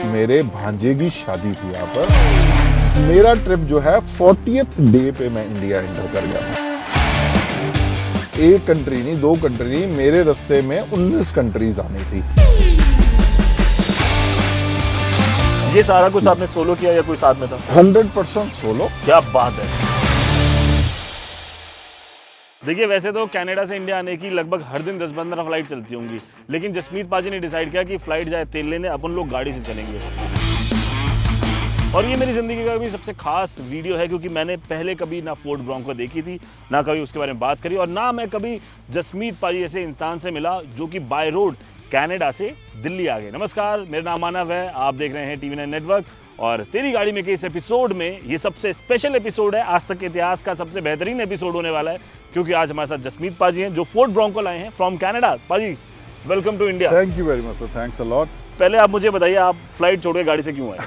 मेरे भांजे की शादी थी यहाँ पर। मेरा ट्रिप जो है 40th डे पे मैं इंडिया एंटर कर गया था। एक कंट्री नहीं, दो कंट्री नहीं, मेरे रास्ते में 19 कंट्रीज आनी थी। ये सारा कुछ आपने सोलो किया या कोई साथ में था? 100% सोलो। क्या बात है। देखिए, वैसे तो कनाडा से इंडिया आने की लगभग हर दिन 10-15 फ्लाइट चलती होंगी, लेकिन जसमीत पाजी ने डिसाइड किया कि फ्लाइट जाए तेल लेने, अपन लोग गाड़ी से चलेंगे। और ये मेरी ज़िंदगी का भी सबसे खास वीडियो है, क्योंकि मैंने पहले कभी ना फोर्ड ब्रोंको देखी थी, ना कभी उसके बारे में बात करी, और ना मैं कभी जसमीत पाजी ऐसे इंसान से मिला जो कि बाय रोड कनाडा से दिल्ली आ गए। नमस्कार, मेरा नाम मानव है, आप देख रहे हैं TV9 नेटवर्क, और तेरी गाड़ी में के इस एपिसोड में ये सबसे स्पेशल एपिसोड है। आज तक के इतिहास का सबसे बेहतरीन एपिसोड होने वाला है, क्योंकि आज हमारे साथ जसमीत पाजी हैं जो फोर्ड ब्रोंको लाए हैं फ्रॉम कनाडा। पाजी, welcome to India. Thank you very much sir, thanks a lot. पहले आप मुझे बताइए, आप फ्लाइट छोड़ के गाड़ी से क्यों आए?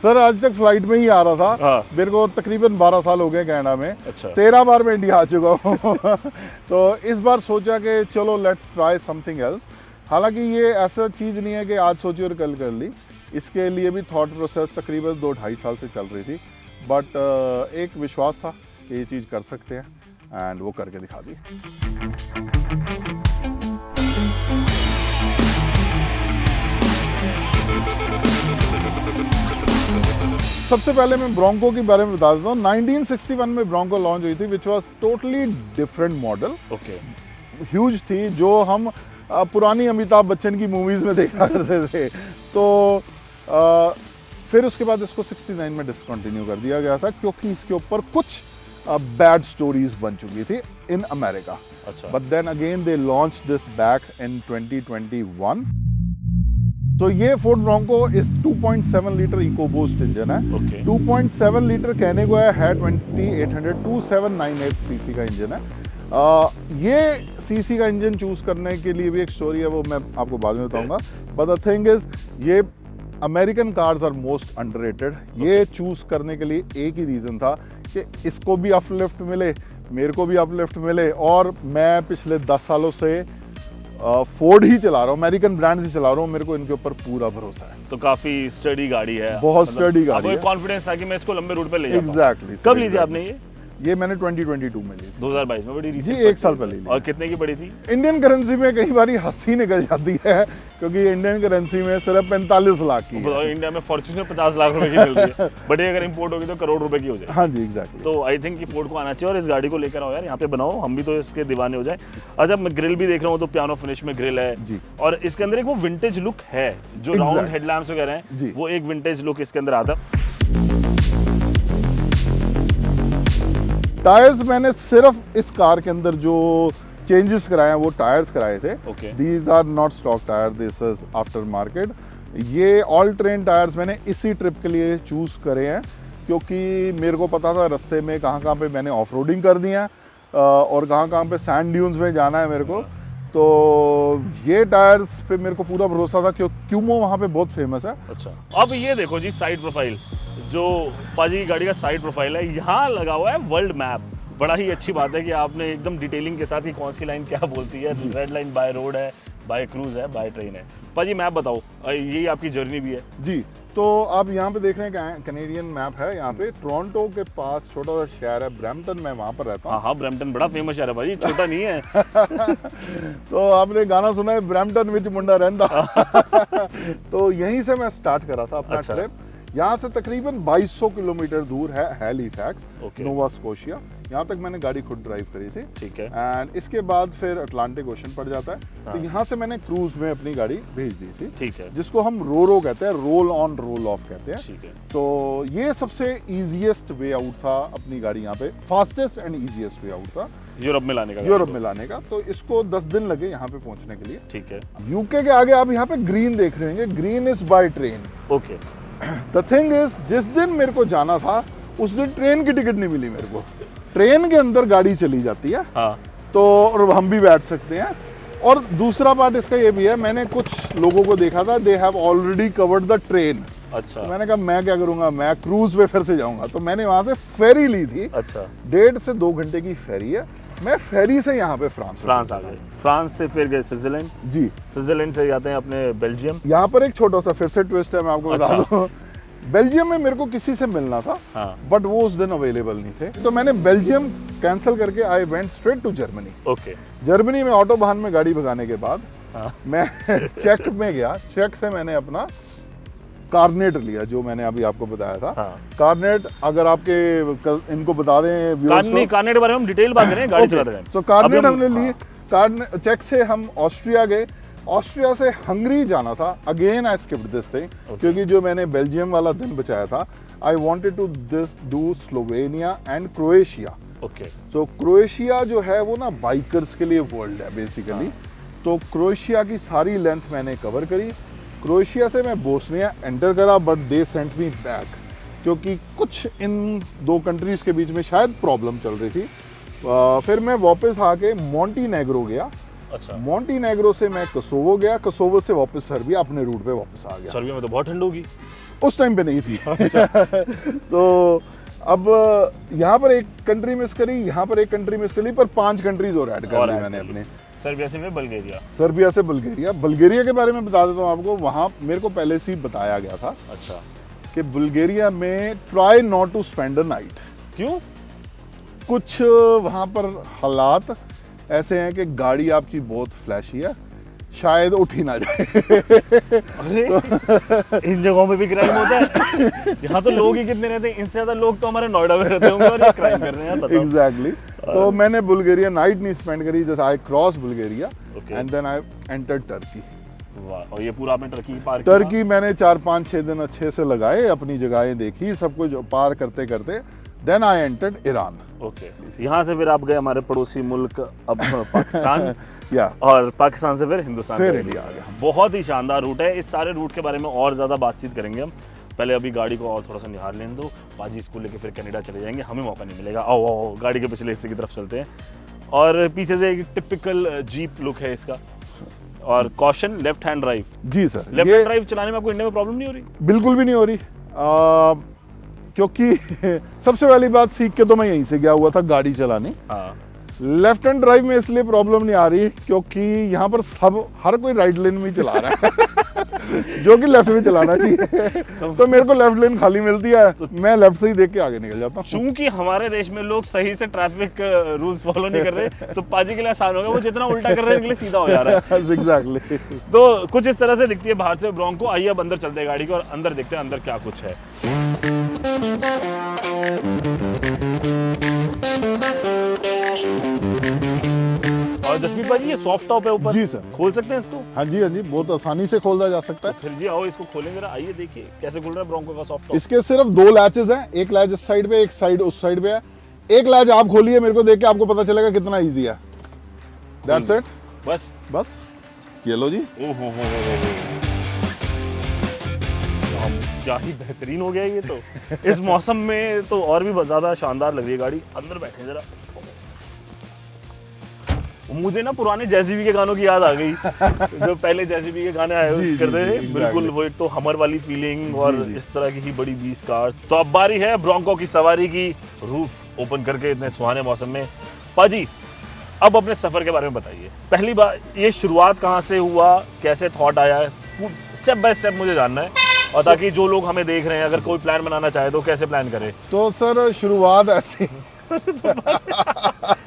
सर, आज तक फ्लाइट में ही आ रहा था। हाँ। मेरे को तकरीबन 12 साल हो गए कनाडा में। अच्छा। 13 बार मैं इंडिया आ चुका हूँ। तो इस बार सोचा कि चलो लेट्स ट्राई समथिंग एल्स। हालांकि ये ऐसा चीज़ नहीं है कि आज सोची और कल कर ली। इसके लिए भी थॉट प्रोसेस तकरीबन 2-2.5 साल से चल रही थी, बट एक विश्वास था कि ये चीज़ कर सकते हैं, एंड वो करके दिखा दी। सबसे पहले मैं ब्रोंको के बारे में बता देता हूँ। 1961 में ब्रोंको लॉन्च हुई थी, which was totally different model. Okay. Huge थी, जो हम पुरानी अमिताभ बच्चन की मूवीज़ में देखा करते थे। तो फिर उसके बाद इसको 69 में डिसकंटिन्यू कर दिया गया था, क्योंकि इसके ऊपर कुछ बैड स्टोरीज बन चुकी थी इन अमेरिका। अच्छा। But then again they launch this back in 2021। तो ये फोर्ड ब्रोंको इस 2.7 लीटर इकोबूस्ट इंजन है। ओके। 2.7 लीटर कहने को है 2798 सीसी का इंजन है। ये सीसी का इंजन चूज करने के लिए भी एक स्टोरी है, वो मैं आपको बाद में बताऊंगा। बट द थिंग इज, ये American cars are most underrated. ये चूज करने के लिए एक ही रीज़न था कि इसको भी अपलिफ्ट मिले, मेरे को भी अपलिफ्ट मिले, और मैं पिछले 10 सालों से फोर्ड ही चला रहा हूँ, अमेरिकन ब्रांड्स ही चला रहा हूँ। मेरे को इनके ऊपर पूरा भरोसा है। तो काफी स्टडी गाड़ी है, बहुत स्टडी गाड़ी है। कॉन्फिडेंस था कि मैं इसको लंबे रूट पे ले जाऊंगा। एग्जैक्टली। कब ली थी आपने ये मैंने 2022 में ली थी। 2022 में? बड़ी जी, 1 साल पहले ली। और कितने की पड़ी थी? इंडियन करेंसी में कई बार हंसी निकल जाती है, क्योंकि इंडियन करेंसी में सिर्फ 45 लाख की है। इंडिया में फॉर्च्यूनर 50 लाख रुपए की मिल रही है, बट ये अगर इंपोर्ट होगी तो करोड़ रुपए की हो जाए। हाँ जी, एग्जैक्टली। तो आई थिंक कि फोर्ड को आना चाहिए और इस गाड़ी को लेकर आओ यार, यहाँ पे बनाओ, हम भी तो इसके दीवाने हो जाए। अच्छा, मैं ग्रिल भी देख रहा हूँ, तो पियानो फिनिश में ग्रिल है जी, और इसके अंदर एक वो विंटेज लुक है, जो राउंड हेडलैम्प्स वगैरह हैं जी, वो एक विंटेज लुक इसके अंदर आता है। टायर्स मैंने सिर्फ इस कार के अंदर जो चेंजेस कराए हैं वो टायर्स कराए थे। These are not stock tyre, this is आफ्टर मार्केट। ये ऑल ट्रेन टायर्स मैंने इसी ट्रिप के लिए चूज़ करे हैं, क्योंकि मेरे को पता था रास्ते में कहाँ पे मैंने ऑफ रोडिंग कर दी है और कहाँ पे सैंड ड्यून्स में जाना है मेरे को। तो ये टायर्स पे मेरे को पूरा भरोसा था, क्योंकि क्यूमो वहाँ पे बहुत फेमस है। अच्छा, अब ये देखो जी, साइड प्रोफाइल, जो पाजी की गाड़ी का साइड प्रोफाइल है, यहाँ लगा हुआ है वर्ल्ड मैप। बड़ा ही अच्छी बात है कि आपने एकदम डिटेलिंग के साथ ही कौन सी लाइन क्या बोलती है। रेड लाइन बाय रोड है, बाय क्रूज है, बाय ट्रेन है। पाजी मैप बताओ, यही आपकी जर्नी भी है जी। तो आप यहाँ पे देख रहे हैं कैनेडियन मैप है। यहाँ पे टोरंटो के पास छोटा सा शहर है ब्रैम्पटन, मैं वहाँ पर रहता हूँ। हाँ, ब्रैम्पटन बड़ा फेमस शहर है भाई, छोटा नहीं है। तो आपने गाना सुना है, ब्रैम्पटन विच मुंडा रहंदा। तो यहीं से मैं स्टार्ट करा था अपना ट्रिप। यहाँ से तकरीबन 2200 किलोमीटर दूर है हैलिफैक्स, नोवा स्कोशिया। यहाँ तक मैंने गाड़ी खुद ड्राइव करी थी। ठीक है। एंड इसके बाद फिर अटलांटिक ओशन पड़ जाता है। हाँ। तो यहाँ से मैंने क्रूज में अपनी गाड़ी भेज दी थी। ठीक है। जिसको हम रोरो कहते हैं, रोल ऑन रोल ऑफ कहते हैं। ठीक है। तो ये सबसे इजीएस्ट वे आउट था अपनी गाड़ी यहाँ पे, fastest and easiest way out था यूरोप में लाने का। यूरोप में लाने का। तो इसको 10 दिन लगे यहाँ पे पहुँचने के लिए। ठीक है। यूके के आगे आप यहाँ पे ग्रीन देख रहे होंगे, green is by train. Okay. The thing is, जिस दिन मेरे को जाना था उस दिन ट्रेन की टिकट नहीं मिली मेरे को। ट्रेन के अंदर गाड़ी चली जाती है। हाँ। तो और हम भी बैठ सकते हैं। और दूसरा पार्ट इसका ये भी है, मैंने कुछ लोगों को देखा था, they have already covered the train. अच्छा। तो मैंने कहा मैं क्या करूंगा, मैं क्रूज पे फिर से जाऊंगा। तो मैंने वहां से फेरी ली थी। अच्छा। 1.5 से 2 घंटे की फेरी है। मैं फेरी से यहाँ पे फ्रांस आ गए, फ्रांस से फिर गए स्विट्जरलैंड, जी, स्विट्जरलैंड से जाते हैं अपने बेल्जियम। यहाँ पर एक छोटा सा फिर से ट्विस्ट है, मैं आपको बता दूं। बेल्जियम में मेरे को किसी से मिलना था, बट वो उस दिन अवेलेबल नहीं थे, तो मैंने बेल्जियम कैंसिल करके I went straight to Germany. Okay, Germany में ऑटोबान में गाड़ी भगाने के बाद मैं चेक में गया, चेक से मैंने अपना कार्नेट लिया, जो मैंने अभी आपको बताया था। कार्नेट, अगर आपके इनको बता दें, कार्नेट के बारे में हम डिटेल बात करें गाड़ी चलाते हैं। तो कार्नेट हमने लिए, कार्नेट चेक से हम ऑस्ट्रिया गए, ऑस्ट्रिया से हंगरी जाना था। Again I skipped this thing, क्योंकि जो मैंने बेल्जियम वाला दिन बचाया था, I wanted to do Slovenia and Croatia. Okay, तो क्रोएशिया जो है वो ना बाइकर्स के लिए वर्ल्ड है बेसिकली। तो क्रोएशिया की सारी लेंथ मैंने कवर करी। क्रोएशिया से मैं बोस्निया एंटर करा, but they sent me back, क्योंकि कुछ इन दो कंट्रीज के बीच में शायद प्रॉब्लम चल रही थी। फिर मैं वापस आके मॉन्टीनेग्रो गया। अच्छा, मॉन्टीनेग्रो से मैं कोसोवो गया, कोसोवो से वापस सर्बिया, अपने रूट पे वापस आ गया। सर्बिया में तो बहुत ठंड होगी उस टाइम पे नहीं थी। तो अब यहाँ पर एक कंट्री मिस करी, यहाँ पर एक कंट्री मिस करी, पर 5 कंट्रीज और ऐड कर ली मैंने अपने। सर्बिया से बल्गेरिया, सर्बिया से बल्गेरिया। बल्गेरिया के बारे में बता देता हूँ आपको, वहाँ मेरे को पहले से ही बताया गया था, अच्छा, कि बुल्गारिया में try not to spend a night. क्यों? कुछ वहाँ पर हालात ऐसे हैं कि गाड़ी आपकी बहुत फ्लैशी है, शायद उठ ही ना जाए। अरे इन जगहों पे भी क्राइम होता है? यहाँ तो लोग ही कितने रहते हैं, इनसे ज्यादा लोग तो हमारे नोएडा में रहते होंगे और ये क्राइम कर रहे हैं, बताओ। एग्जैक्टली। तो मैंने बुल्गारिया नाइट नहीं स्पेंड करी, just I cross Bulgaria and then I enter Turkey. वाह, और ये पूरा आपने टर्की पार किया? टर्की मैंने 4-5-6 दिन अच्छे से लगाए, अपनी जगहें देखी, सब कुछ पार करते करते then I entered Iran. Okay, यहाँ से फिर आप गए हमारे पड़ोसी मुल्क अब पाकिस्तान या और पाकिस्तान से फिर हिंदुस्तान, फिर इंडिया आ गया। बहुत ही शानदार रूट है। इस सारे रूट के बारे में और ज़्यादा बातचीत करेंगे हम, पहले अभी गाड़ी को और थोड़ा सा निहार लेने दो। पाजी इसको लेके फिर कनाडा चले जाएंगे, हमें मौका नहीं मिलेगा। आओ आओ, गाड़ी के पिछले हिस्से की तरफ चलते हैं। और पीछे से एक टिपिकल जीप लुक है इसका, और कॉशन लेफ्ट हैंड ड्राइव। जी सर, लेफ्ट हैंड ड्राइव चलाने में आपको इंडिया में प्रॉब्लम नहीं हो रही? बिल्कुल भी नहीं हो रही, क्योंकि सबसे पहली बात, सीख के तो मैं यहीं से गया हुआ था गाड़ी चलाने। लेफ्ट हैंड ड्राइव में इसलिए प्रॉब्लम नहीं आ रही क्योंकि यहाँ पर हर कोई राइट लेन में चला रहा है जो कि लेफ्ट में चलाना चाहिए। तो मेरे को लेफ्ट लेन खाली मिलती है, मैं लेफ्ट से ही देख के आगे निकल जाता हूँ। चूंकि हमारे देश में लोग सही से ट्रैफिक रूल्स फॉलो नहीं कर रहे, तो पाजी के लिए आसान हो गया, वो जितना उल्टा कर रहे हैं उनके लिए सीधा हो जा रहा है। एग्जैक्टली। तो कुछ इस तरह से दिखती है बाहर से ब्रोंको। आइए अब अंदर चलते हैं गाड़ी को और अंदर देखते हैं अंदर क्या कुछ है। और जसमीत भाई, ये सॉफ्ट टॉप है ऊपर? जी सर। खोल सकते हैं इसको? हाँ जी, हाँ जी, बहुत आसानी से खोला जा सकता है। तो फिर जी आओ इसको खोलेंगे जरा, आइए देखिए कैसे खुल रहा है ब्रोंको का सॉफ्ट टॉप। इसके सिर्फ 2 लैचेस हैं, एक लैच इस साइड पे, एक साइड उस साइड पे है। एक लैच आप खोलिए, मेरे को देख के आपको पता चलेगा कितना इजी है। दैट्स इट, बस ये लो जी। ओहो, क्या ही बेहतरीन हो गया ये तो। इस मौसम में तो और भी ज्यादा शानदार लग रही है गाड़ी। अंदर बैठे जरा, मुझे ना पुराने जेसीबी के गानों की याद आ गई जो पहले जेसीबी के गाने आए करते थे। बिल्कुल वो तो हमर वाली फीलिंग और इस तरह की ही बड़ी 20 कार्स। तो अब बारी है ब्रोंको की सवारी की, रूफ ओपन करके इतने सुहाने मौसम में। पाजी, अब अपने सफर के बारे में बताइए। पहली बार ये शुरुआत कहाँ से हुआ, कैसे थॉट आया, स्टेप बाय स्टेप मुझे जानना है, और ताकि जो लोग हमें देख रहे हैं अगर कोई प्लान बनाना चाहे तो कैसे प्लान करे। तो सर शुरुआत ऐसी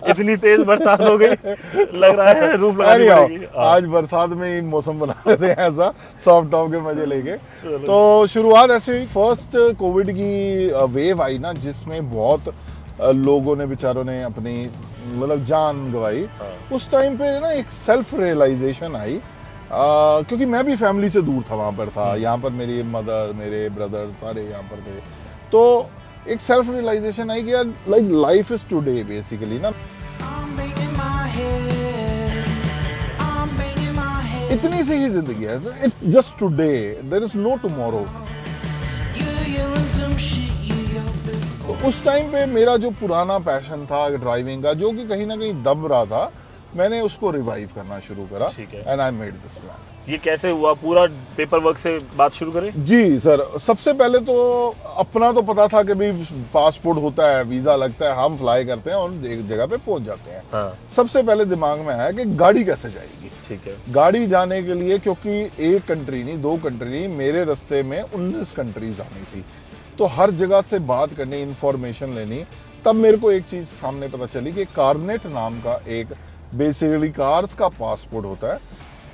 इतनी तेज बरसात हो गई, लग रहा है रूफ लगानी पड़ेगी। आज बरसात में ही मौसम बना लेते हैं ऐसा, सॉफ्ट टॉप के मजे लेके। तो शुरुआत ऐसे हुई, फर्स्ट कोविड की वेव आई ना, जिसमें बहुत लोगों ने, बेचारों ने अपनी मतलब जान गंवाई। उस टाइम पे ना एक सेल्फ रियलाइजेशन आई, क्योंकि मैं भी फैमिली से दूर था, वहाँ पर था। यहाँ पर मेरी मदर, मेरे ब्रदर सारे यहाँ पर थे। तो एक सेल्फ रियलाइजेशन आई कि यार like life is today basically ना, इतनी सी ही जिंदगी है, it's just today, there is no tomorrow. उस टाइम पे मेरा जो पुराना पैशन था ड्राइविंग का, जो कि कहीं ना कहीं दब रहा था, मैंने उसको रिवाइव करना शुरू करा, and I made this plan. ये कैसे हुआ, पूरा पेपर वर्क से बात शुरू करें? जी सर, सबसे पहले तो अपना तो पता था कि भाई पासपोर्ट होता है, वीजा लगता है, हम फ्लाई करते हैं और एक जगह पे पहुंच जाते हैं। हाँ। सबसे पहले दिमाग में आया कि गाड़ी कैसे जाएगी। ठीक है। गाड़ी जाने के लिए, क्योंकि एक कंट्री नहीं, 2 कंट्री नहीं, मेरे रास्ते में 19 कंट्रीज आनी थी, तो हर जगह से बात करनी, इंफॉर्मेशन लेनी। तब मेरे को एक चीज सामने पता चली कि कार्नेट नाम का एक बेसिकली कार्स का पासपोर्ट होता है,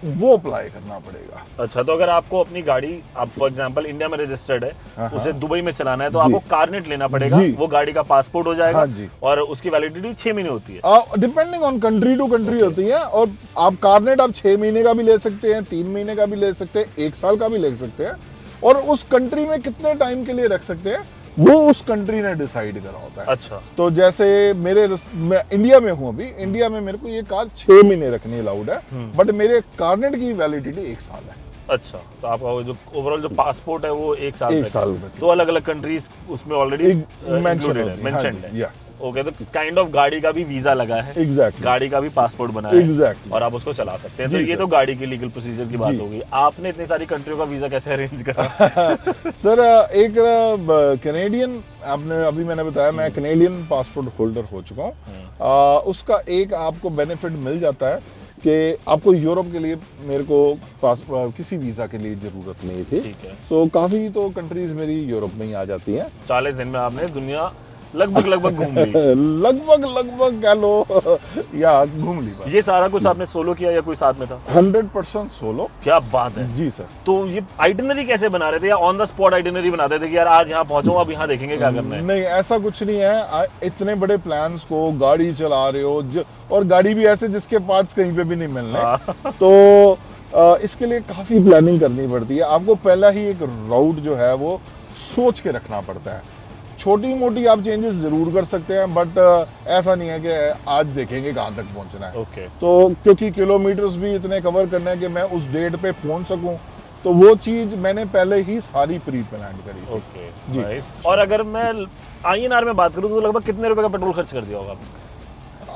वो अप्लाई करना पड़ेगा। अच्छा, तो अगर आपको अपनी गाड़ी, आप फॉर एग्जांपल इंडिया में रजिस्टर्ड है, हाँ, उसे दुबई में चलाना है, तो जी। आपको कार्नेट लेना पड़ेगा, जी। वो गाड़ी का पासपोर्ट हो जाएगा। हाँ जी। और उसकी वैलिडिटी 6 महीने होती है। Depending on country to country होती है। और आप कार्नेट आप 6 महीने का भी ले सकते हैं, 3 महीने का भी ले सकते हैं, 1 साल का भी ले सकते हैं। और उस कंट्री में कितने टाइम के लिए रख सकते हैं, वो उस कंट्री ने डिसाइड करा होता है। अच्छा। तो जैसे मैं इंडिया में हूँ, अभी इंडिया में मेरे को ये कार 6 महीने रखनी अलाउड है, बट मेरे कार्नेट की वैलिडिटी 1 साल है। अच्छा, तो आपका वो जो ओवरऑल जो पासपोर्ट है वो 1 साल 1 साल तक। तो अलग अलग कंट्रीज उसमें ऑलरेडी मेंशन मेंशन्ड है। या ओके, तो काइंड ऑफ गाड़ी का भी वीजा लगा है, एग्जैक्टली, गाड़ी का भी पासपोर्ट बना है, एग्जैक्टली, और आप उसको चला सकते हैं। तो जी ये सर। तो गाड़ी की लीगल प्रोसीजर की बात जी। हो गई। आपने इतनी सारी कंट्रियों का वीजा कैसे अरेंज करा? सर एक कैनेडियन, आपने अभी मैंने बताया मैं कैनेडियन पासपोर्ट होल्डर हो चुका हूँ। उसका एक आपको बेनिफिट मिल जाता है कि आपको यूरोप के लिए मेरे को किसी वीजा के लिए जरूरत नहीं थी। ठीक है। तो काफी तो कंट्रीज मेरी यूरोप में ही आ जाती हैं। 40 दिन में आपने दुनिया लगभग घूम ली। लगभग कह लो या घूम ली बस। ये सारा कुछ आपने सोलो किया या कोई साथ में था? 100% सोलो। क्या बात है। जी सर। तो ये आइटिनरी कैसे बना रहे थे, या ऑन द स्पॉट आइटिनरी बनाते थे कि यार आज यहाँ पहुंचो, अब यहाँ देखेंगे क्या करना है? नहीं, ऐसा कुछ नहीं है। इतने बड़े प्लान्स को गाड़ी चला रहे हो, और गाड़ी भी ऐसे जिसके पार्ट्स कहीं पे भी नहीं मिलने, तो इसके लिए काफी प्लानिंग करनी पड़ती है। आपको पहला ही एक रूट जो है वो सोच के रखना पड़ता है। छोटी मोटी आप चेंजेस जरूर कर सकते हैं, बट ऐसा नहीं है कि आज देखेंगे कहाँ तक पहुंचना है। ओके। तो क्योंकि किलोमीटर्स भी इतने कवर करने हैं कि मैं उस डेट पे पहुंच सकूं, तो वो चीज मैंने पहले ही सारी प्री प्लान करी थी। ओके जी। नाइस। और अगर मैं INR में बात करूँ तो लगभग कितने रुपए का पेट्रोल खर्च कर दिया होगा आपने?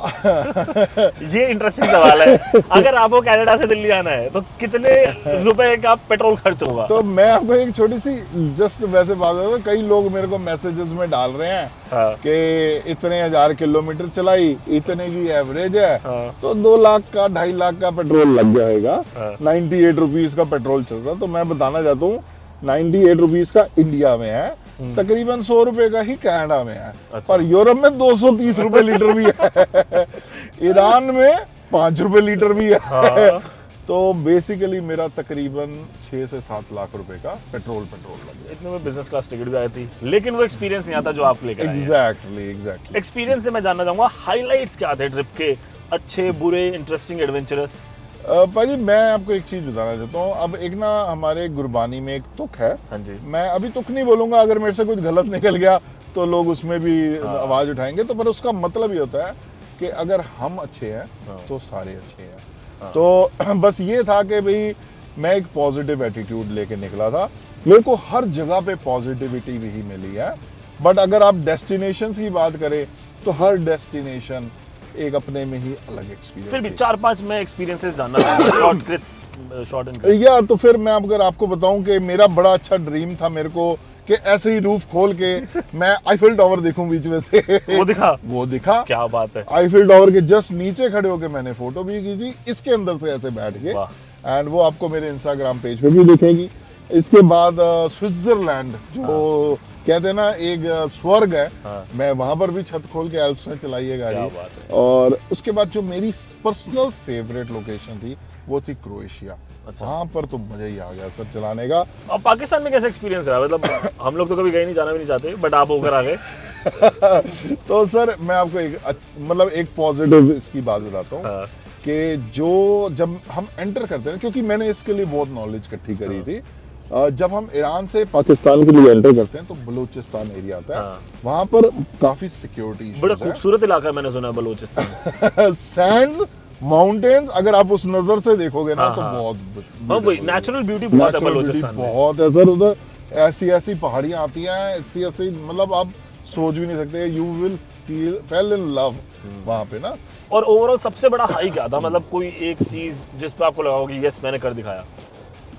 ये इंटरेस्टिंग सवाल है। अगर आपको कनाडा से दिल्ली आना है तो कितने रुपए का पेट्रोल खर्च होगा? तो मैं आपको एक छोटी सी जस्ट वैसे बात बता दूं, कई लोग मेरे को मैसेजेस में डाल रहे हैं हाँ। कि इतने 1000 किलोमीटर चलाई, इतने की एवरेज है, हाँ। तो 2 लाख का 2.5 लाख का पेट्रोल लग जाएगा। हाँ। 98 रुपीज का पेट्रोल चल रहा। तो मैं बताना चाहता हूँ 98 रुपीज का इंडिया में है, तकरीबन 100 रुपए का ही कनाडा में है। अच्छा। पर यूरोप में 230 रुपए लीटर भी है। ईरान में 5 रुपए लीटर भी है। हाँ। तो बेसिकली मेरा तकरीबन 6 से 7 लाख रुपए का पेट्रोल लग गया। इतने में बिजनेस क्लास टिकट भी आई थी, लेकिन वो एक्सपीरियंस नहीं आता जो आप लेकर आए हैं। एग्जैक्टली। एक्सपीरियंस से मैं जानना चाहूंगा हाइलाइट्स क्या थे ट्रिप के, अच्छे बुरे, इंटरेस्टिंग, एडवेंचरस? भाजी मैं आपको एक चीज बताना चाहता हूँ। अब एक ना हमारे गुरबानी में एक तुक है। हाँ जी। मैं अभी तुक नहीं बोलूंगा, अगर मेरे से कुछ गलत निकल गया तो लोग उसमें भी आवाज उठाएंगे। तो पर उसका मतलब ये होता है कि अगर हम अच्छे हैं तो सारे अच्छे हैं। तो बस ये था कि भाई मैं एक पॉजिटिव एटीट्यूड लेके निकला था। मेरे को हर जगह पे पॉजिटिविटी भी मिली है। बट अगर आप डेस्टिनेशंस की बात करें तो हर डेस्टिनेशन एक अपने में ही अलग एक्सपीरियंस। फिर भी 4-5 मैं एक्सपीरियंसेस जानना चाहूंगा, शॉर्ट एंड क्रिस्प। या तो फिर मैं अगर आपको बताऊं कि मेरा बड़ा अच्छा ड्रीम था मेरे को कि ऐसे ही रूफ खोल के मैं आईफिल टावर देखूं बीच में से। वो दिखा। क्या बात है। आईफिल टावर के जस्ट नीचे खड़े होके मैंने फोटो भी की थी, इसके अंदर से ऐसे बैठ के, एंड वो आपको मेरे इंस्टाग्राम पेज पे भी दिखेगी। इसके बाद स्विट्जरलैंड, जो कहते हैं ना एक स्वर्ग है, हाँ। मैं वहां पर भी छत खोल के एल्प्स में चलाई है गाड़ी। क्या बात है। और उसके बाद जो मेरी पर्सनल फेवरेट लोकेशन थी वो थी क्रोएशिया। अच्छा। वहां पर तो मजा ही आ गया सर चलाने का। अब पाकिस्तान में कैसा एक्सपीरियंस रहा? मतलब हम लोग तो कभी गए नहीं, जाना भी नहीं चाहते, बट आप होकर आ गए। तो सर मैं आपको एक पॉजिटिव इसकी बात बताता हूँ। हाँ। कि जो जब हम एंटर करते हैं, क्योंकि मैंने इसके लिए बहुत नॉलेज इकट्ठी करी थी। जब हम ईरान से पाकिस्तान के लिए एंटर करते हैं तो बलूचिस्तान एरिया आता है। हाँ। वहां पर काफी सिक्योरिटी बड़ा खूबसूरत इलाका है, मैंने सुना बलूचिस्तान। सैंड्स, माउंटेन्स, अगर आप उस नजर से देखोगे ना हाँ, तो हाँ। बहुत नेचुरल ब्यूटी बहुत है बलूचिस्तान में। बहुत है सर उधर। ऐसी पहाड़ियां आती हैं, ऐसी मतलब आप सोच भी नहीं सकते। You will fail in love वहां पे ना। और ओवरऑल सबसे बड़ा हाई क्या था? मतलब कोई एक चीज जिस पे आपको लगा हो कि यस मैंने कर दिखाया।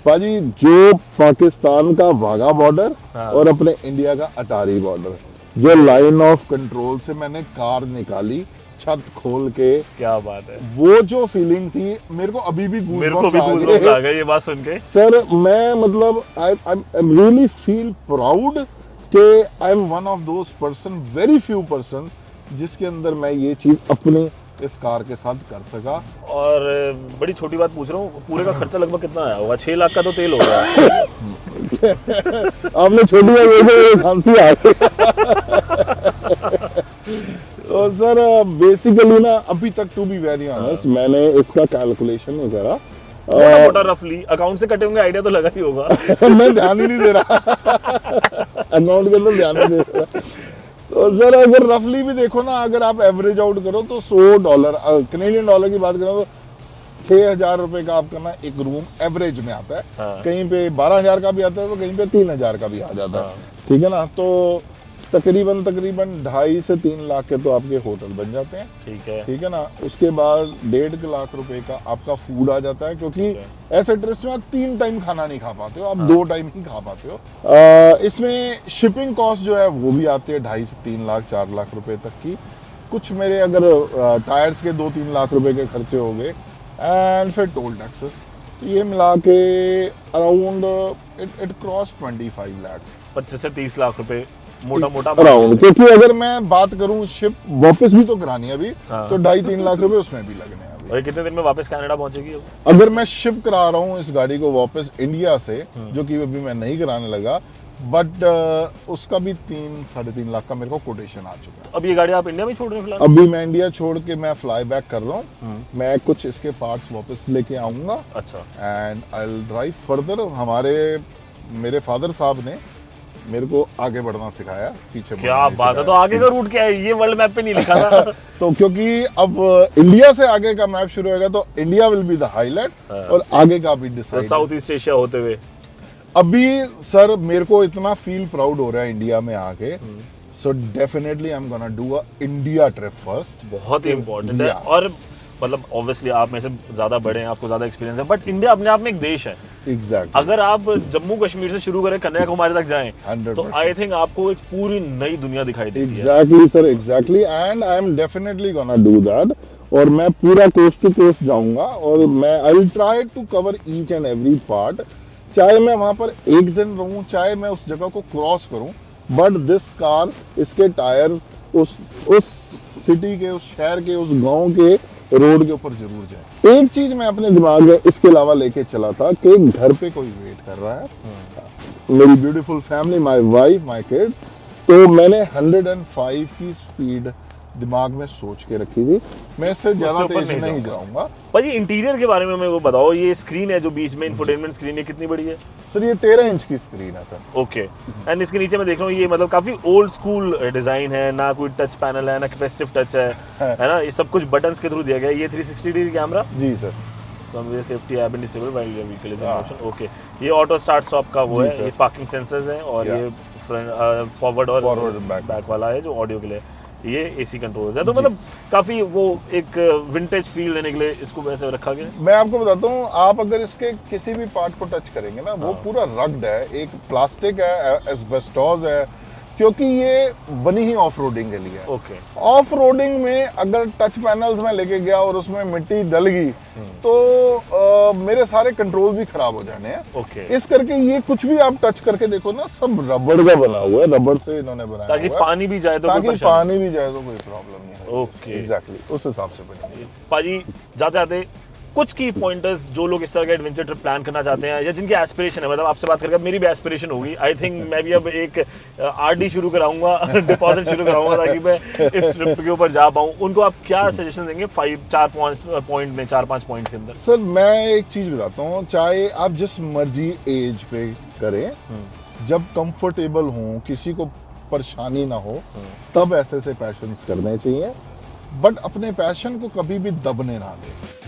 पाजी जो पाकिस्तान का वाघा बॉर्डर हाँ। और अपने इंडिया का अटारी बॉर्डर, जो लाइन ऑफ कंट्रोल से मैंने कार निकाली छत खोल के, क्या बात है, वो जो फीलिंग थी मेरे को अभी भी मेरे को भी गूज़बम्प्स गूज़बम्प्स आ गए ये बात सुन के। सर मैं मतलब I am really feel proud कि I am one of those person, very few persons जिसके अंदर मैं ये चीज अपने इस कार के साथ कर सका। और बड़ी छोटी बात पूछ रहा हूँ, पूरे का खर्चा लगभग कितना आया होगा? 6 लाख का तो तेल होगा। आपने छोटी बात खांसी आ गई। तो सर बेसिकली ना अभी तक टू बी वेरी ऑनेस्ट मैंने इसका कैलकुलेशन नहीं करा, मोटा रफली अकाउंट से कटे होंगे, आइडिया तो लगा ही होगा। मैं ध्यान ही नहीं दे रहा अकाउंट के अंदर ध्यान नहीं दे रहा। तो सर अगर रफली भी देखो ना, अगर आप एवरेज आउट करो तो $100 कैनेडियन डॉलर की बात करें तो 6,000 रुपए का आपका ना एक रूम एवरेज में आता है। हाँ। कहीं पे 12,000 का भी आता है तो कहीं पे 3,000 का भी आ जाता है। हाँ। ठीक है ना, तो तकरीबन 2.5 से 3 लाख के तो आपके होटल बन जाते हैं। ठीक है ना, उसके बाद 1.5 लाख रुपए का आपका फूड आ जाता है, क्योंकि ऐसे ट्रिप्स में आप 3 टाइम खाना नहीं खा पाते हो, आप 2 टाइम ही खा पाते हो। इसमें शिपिंग कॉस्ट जो है वो भी आती है 2.5 से 3 लाख 4 लाख रुपए तक की। कुछ मेरे अगर टायर्स के 2-3 लाख रुपए के खर्चे हो गए, एंड फिर टोल टैक्सेस, तो ये मिला के अराउंड इट क्रॉस 25 लाख, 25 से 30 लाख रुपए मोटा अराउंड। क्योंकि अगर मैं बात करूं शिप वापस भी तो करानी है अभी, हाँ। तो 2.5-3 लाख रुपए उसमें भी लगने हैं अभी। और कितने दिन में वापस कनाडा पहुंचेगी? अगर मैं शिप करा रहा हूं इस गाड़ी को वापस इंडिया से, जो कि अभी मैं नहीं कराने लगा, बट उसका भी 3-3.5 लाख का मेरे को कोटेशन आ चुका है। अब ये गाड़ी आप इंडिया में छोड़ रहे हैं फिलहाल? अभी मैं इंडिया छोड़ के मैं फ्लाई बैक कर रहा हूँ, मैं कुछ इसके पार्ट्स वापस लेके आऊंगा। अच्छा। And I will drive further. मेरे फादर साहब ने मेरे को आगे बढ़ना सिखाया, पीछे क्या बात है, तो आगे का रूट क्या है? ये वर्ल्ड मैप पे नहीं लिखा था। तो क्योंकि अब इंडिया से आगे का मैप शुरू होगा तो India will be the highlight, और आगे का भी डिसाइड साउथ ईस्ट एशिया होते हुए। अभी सर मेरे को इतना फील प्राउड हो रहा है इंडिया में आके, so definitely I am gonna do a India trip first. बहुत ही इंपॉर्टेंट है, और मतलब ऑब्वियसली आप में से ज्यादा बड़े हैं, आपको ज्यादा एक्सपीरियंस है, बट इंडिया अपने आप में एक देश है। एग्जैक्टली। अगर आप जम्मू कश्मीर से शुरू करें कन्याकुमारी तक जाएं, 100%। तो आई थिंक आपको एक पूरी नई दुनिया दिखाई देगी। Exactly sir, exactly, and I am definitely gonna do that. और मैं पूरा कोस्ट टू कोस्ट जाऊंगा, और मैं I will try to cover each and every part, चाहे मैं वहां पर एक दिन रहूं, चाहे मैं उस जगह को क्रॉस करूं, बट दिस कार, इसके टायर्स उस सिटी के, उस शहर के, उस गांव के रोड के ऊपर जरूर जाए। एक चीज मैं अपने दिमाग में इसके अलावा लेके चला था कि घर पे कोई वेट कर रहा है, मेरी beautiful family, my wife, my kids. तो मैंने 105 की स्पीड दिमाग में सोच के रखी थी, मैं इससे ज्यादा तेज नहीं जाऊंगा। भाई इंटीरियर के बारे में मेरे को बताओ, ये स्क्रीन है जो बीच में इंफोटेनमेंट स्क्रीन है, कितनी बड़ी है? सर ये 13 इंच की स्क्रीन है सर। ओके। एंड इसके नीचे मैं देख रहा हूँ ये मतलब काफी ओल्ड स्कूल डिजाइन है, ना कोई टच पैनल है, ना कैपेसिटिव टच है ना, ये सब कुछ बटन्स के थ्रू दिया गया है। ये 360 डिग्री कैमरा? जी sir. Safety app and disable while your vehicle is in motion. Okay. ये ऑटो स्टार्ट स्टॉप का वो है, ये पार्किंग सेंसर्स हैं, और ये फॉरवर्ड और बैक वाला है जो ऑडियो के लिए, ये एसी कंट्रोल्स है। तो मतलब काफी वो एक विंटेज फील देने के लिए इसको वैसे रखा गया है। मैं आपको बताता हूँ, आप अगर इसके किसी भी पार्ट को टच करेंगे ना, वो पूरा रग्ड है, एक प्लास्टिक है, एस्बेस्टोस है, क्योंकि ये बनी ही ऑफ रोडिंग के लिए। ओके। ऑफ रोडिंग में अगर टच पैनल्स में लेके गया और उसमें मिट्टी डल गई तो मेरे सारे कंट्रोल्स भी खराब हो जाने हैं। ओके। इस करके ये कुछ भी आप टच करके देखो ना, सब रबड़ का बना हुआ है, रबड़ से इन्होंने बनाया ताकि हुआ है, पानी भी जाए तो ताकि पानी भी जाए तो कोई प्रॉब्लम नहीं है। ओके। एग्जैक्टली उस हिसाब से बनी है। पाजी जाते जाते कुछ की पॉइंटर्स जो लोग इस तरह का एडवेंचर ट्रिप प्लान करना चाहते हैं, या जिनकी एस्पिरेशन है, मतलब आपसे बात करके मेरी भी एस्पिरेशन होगी। आई थिंक मैं भी अब एक आरडी शुरू कराऊंगा, डिपॉजिट शुरू कराऊंगा, ताकि मैं इस ट्रिप के ऊपर जा पाऊँ। उनको आप क्या सजेशन देंगे 4-5 पॉइंट में, 4-5 पॉइंट के अंदर? सर मैं एक चीज बताता हूँ, चाहे आप जिस मर्जी एज पे करें, जब कंफर्टेबल हो, किसी को परेशानी ना हो, तब ऐसे पैशंस करने चाहिए, बट अपने पैशन को कभी भी दबने ना दें।